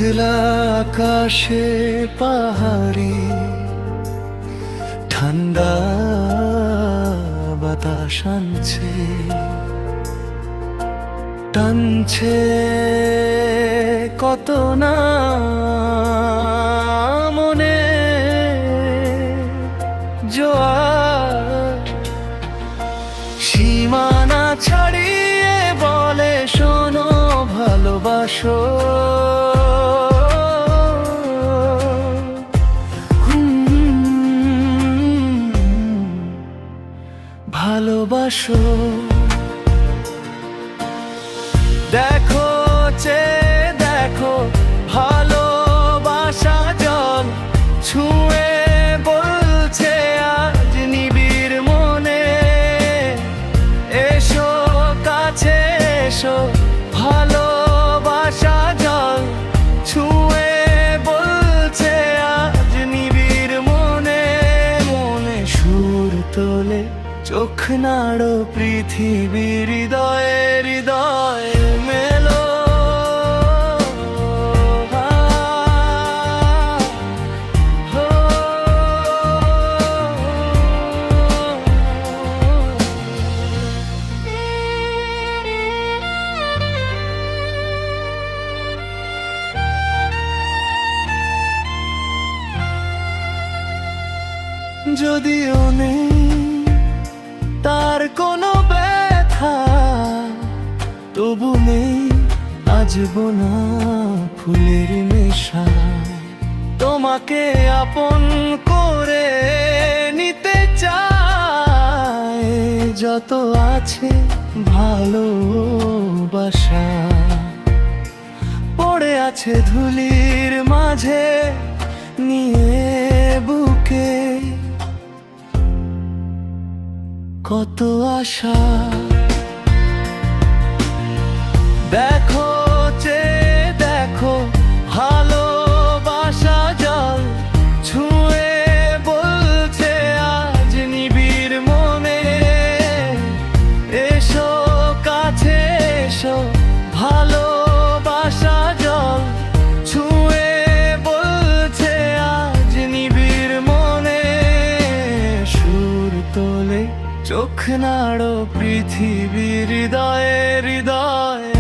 মেঘলা আকাশে পাহাড়ি ঠান্ডা বাতাস আনছে, টানছে কত না মনে জোয়ার, সীমানা ছাড়িয়ে বলে শোনো ভালোবাসো। ভালোবাসো, দেখো চে দেখো ভালোবাসা জল ছুঁয়ে বলছে আজ নিবিড় মনে, এসো কাছে এসো ভালোবাসা জল ছুঁয়ে বলছে আজ নিবিড় মনে। মনে সুর তোলে চোখ নাড়ো পৃথিবীর হৃদয়ে হৃদয়ে মেলো। যদিও নেই তার কোনো ব্যথা, তবু নেই আজব না ফুলের নেশা। তোমাকে আপন করে নিতে চায় যত আছে ভালোবাসা, পড়ে আছে ধুলির মাঝে নিয়ে বুকে কত আশা। দেখো চে দেখো ভালোবাসা জল ছুঁয়ে বলছে আজ নিবিড় মনে, এসো কাছে এসো ভালোবাসা জল ছুঁয়ে বলছে আজ নিবিড় মনে। সুর তোলে চোখ নাড়ো পৃথিবীর হৃদয়ে হৃদয়ে